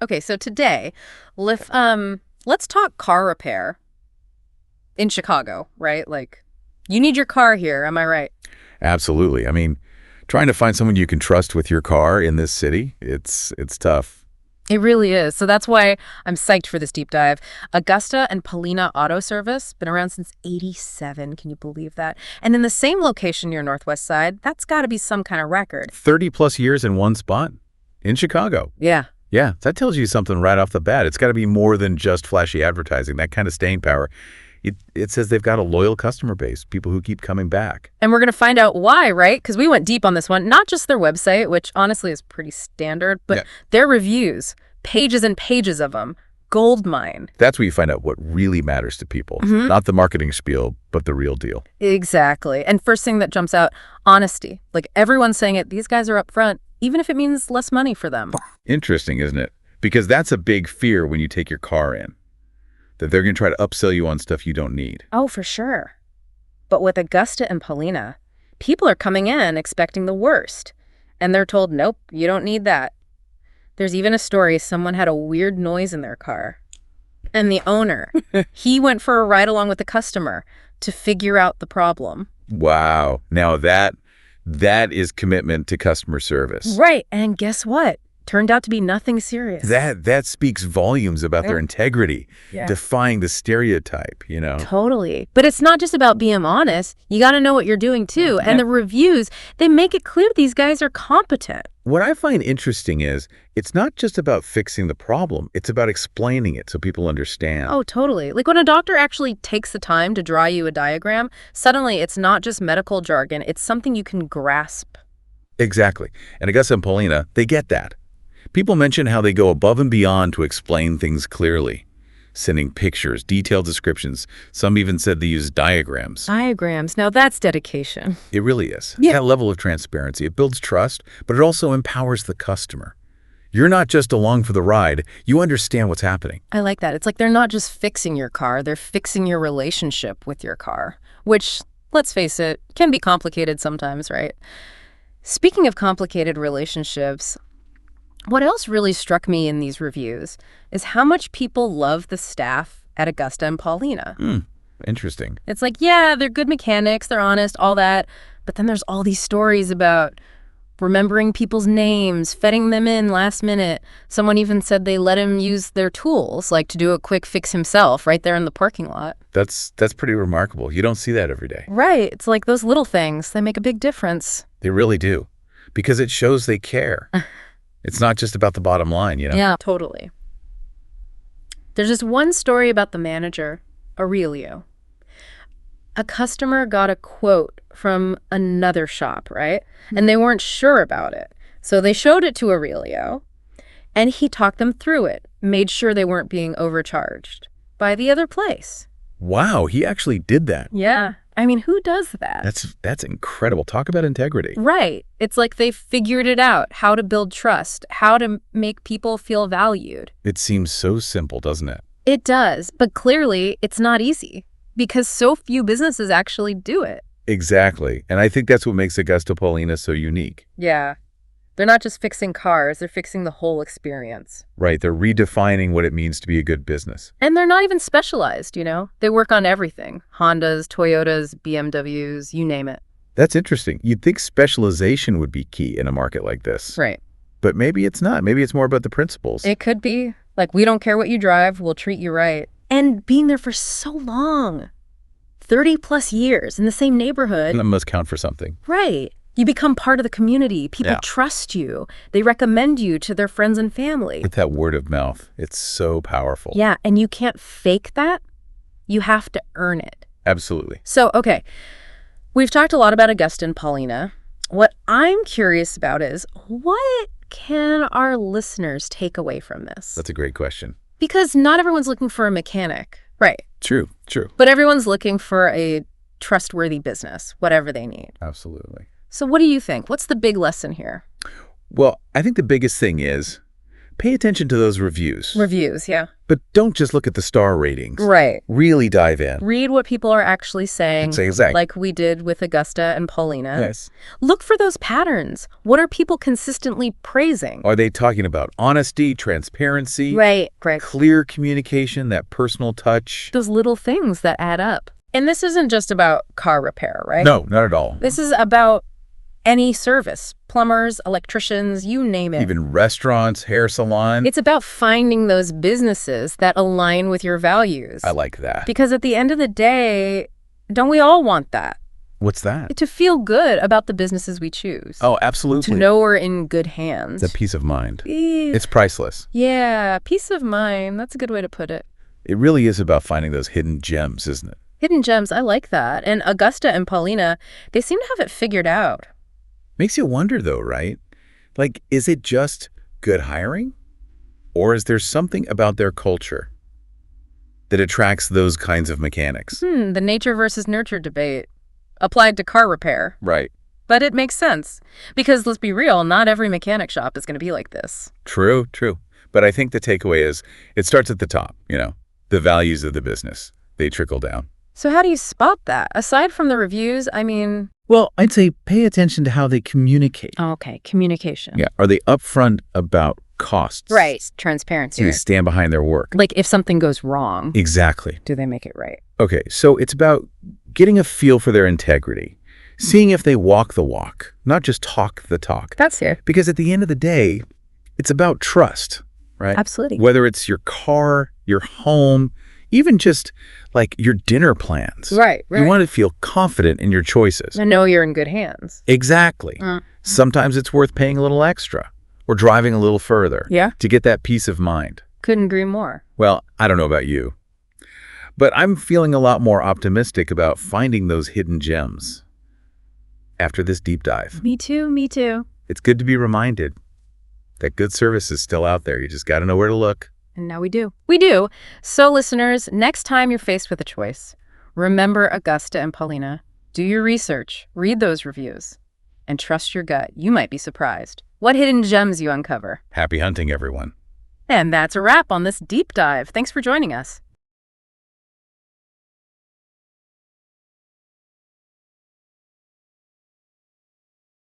Okay, so today, let's talk car repair in Chicago, right? Like, you need your car here, am I right? Absolutely. I mean, trying to find someone you can trust with your car in this city, it's tough. It really is. So that's why I'm psyched for this deep dive. Augusta and Paulina Auto Service, been around since '87. Can you believe that? And in the same location near Northwest Side, that's got to be some kind of record. 30 plus years in one spot in Chicago. Yeah. Yeah, that tells you something right off the bat. It's got to be more than just flashy advertising, that kind of staying power. It says they've got a loyal customer base, people who keep coming back. And we're going to find out why, right? Because we went deep on this one. Not just their website, which honestly is pretty standard, but their reviews, pages and pages of them, gold mine. That's where you find out what really matters to people. Not the marketing spiel, but the real deal. Exactly. And first thing that jumps out, honesty. Like everyone's saying it, these guys are up front, even if it means less money for them. Interesting, isn't it? Because that's a big fear when you take your car in, that they're going to try to upsell you on stuff you don't need. Oh, for sure. But with Augusta and Paulina, people are coming in expecting the worst. And they're told, nope, you don't need that. There's even a story someone had a weird noise in their car. And the owner, he went for a ride along with the customer to figure out the problem. Wow. Now that is commitment to customer service. Right. And guess what? Turned out to be nothing serious. That speaks volumes about their integrity, defying the stereotype, you know? Totally. But it's not just about being honest. You got to know what you're doing, too. And the reviews, they make it clear these guys are competent. What I find interesting is it's not just about fixing the problem. It's about explaining it so people understand. Oh, totally. Like when a doctor actually takes the time to draw you a diagram, suddenly it's not just medical jargon. It's something you can grasp. Exactly. And Augusta and Paulina, they get that. People mention how they go above and beyond to explain things clearly, sending pictures, detailed descriptions. Some even said they use diagrams. Diagrams. Now that's dedication. It really is. Yeah. That level of transparency, it builds trust, but it also empowers the customer. You're not just along for the ride. You understand what's happening. I like that. It's like they're not just fixing your car. They're fixing your relationship with your car, which, let's face it, can be complicated sometimes, right? Speaking of complicated relationships, what else really struck me in these reviews is how much people love the staff at Augusta and Paulina. Interesting. It's like, yeah, they're good mechanics, they're honest, all that. But then there's all these stories about remembering people's names, fitting them in last minute. Someone even said they let him use their tools, like to do a quick fix himself right there in the parking lot. That's pretty remarkable. You don't see that every day. Right. It's like those little things, they make a big difference. They really do, because it shows they care. It's not just about the bottom line, you know? Yeah, totally. There's just one story about the manager, Aurelio. A customer got a quote from another shop, right? And they weren't sure about it. So they showed it to Aurelio, and he talked them through it, made sure they weren't being overcharged by the other place. Wow, he actually did that. Yeah. I mean, who does that? That's incredible. Talk about integrity. Right. It's like they figured it out, how to build trust, how to make people feel valued. It seems so simple, doesn't it? It does, but clearly it's not easy because so few businesses actually do it. Exactly. And I think that's what makes Augusta Paulina so unique. Yeah. They're not just fixing cars, they're fixing the whole experience. Right. They're redefining what it means to be a good business. And they're not even specialized, you know? They work on everything. Hondas, Toyotas, BMWs, you name it. That's interesting. You'd think specialization would be key in a market like this. Right. But maybe it's not. Maybe it's more about the principles. It could be. Like, we don't care what you drive, we'll treat you right. And being there for so long. 30 plus years in the same neighborhood. That must count for something. Right. You become part of the community. People trust you. They recommend you to their friends and family. With that word of mouth, it's so powerful. Yeah, and you can't fake that. You have to earn it. Absolutely. So, okay, we've talked a lot about Augusta and Paulina. What I'm curious about is, what can our listeners take away from this? That's a great question. Because not everyone's looking for a mechanic. Right. True. But everyone's looking for a trustworthy business, whatever they need. Absolutely. So what do you think? What's the big lesson here? Well, I think the biggest thing is Pay attention to those reviews. Reviews, yeah. But don't just look at the star ratings. Right. Really dive in. Read what people are actually saying, Exactly. like we did with Augusta and Paulina. Yes. Look for those patterns. What are people consistently praising? Are they talking about honesty, transparency, Right. clear communication, that personal touch? Those little things that add up. And this isn't just about car repair, right? No, not at all. This is about any service, plumbers, electricians, you name it. Even restaurants, hair salon. It's about finding those businesses that align with your values. I like that. Because at the end of the day, don't we all want that? What's that? To feel good about the businesses we choose. Oh, absolutely. To know we're in good hands. The peace of mind. Eh, It's priceless. Yeah, peace of mind. That's a good way to put it. It really is about finding those hidden gems, isn't it? Hidden gems, I like that. And Augusta and Paulina, they seem to have it figured out. Makes you wonder, though, right? Like, is it just good hiring? Or is there something about their culture that attracts those kinds of mechanics? The nature versus nurture debate applied to car repair. Right. But it makes sense. Because let's be real, not every mechanic shop is going to be like this. True. But I think the takeaway is it starts at the top, the values of the business. They trickle down. So how do you spot that? Aside from the reviews, I mean... Well, I'd say pay attention to how they communicate. Oh, okay, communication. Yeah. Are they upfront about costs? Right, transparency. Do they stand behind their work? Like if something goes wrong, Exactly. do they make it right? Okay, so it's about getting a feel for their integrity, seeing if they walk the walk, not just talk the talk. That's fair. Because at the end of the day, it's about trust, right? Absolutely. Whether it's your car, your home, even just like your dinner plans. Right. You want to feel confident in your choices. I know you're in good hands. Exactly. Sometimes it's worth paying a little extra or driving a little further to get that peace of mind. Couldn't agree more. Well, I don't know about you, but I'm feeling a lot more optimistic about finding those hidden gems after this deep dive. Me too. It's good to be reminded that good service is still out there. You just got to know where to look. And now we do. We do. So listeners, next time you're faced with a choice, remember Augusta and Paulina. Do your research, read those reviews, and trust your gut. You might be surprised what hidden gems you uncover. Happy hunting, everyone. And that's a wrap on this deep dive. Thanks for joining us.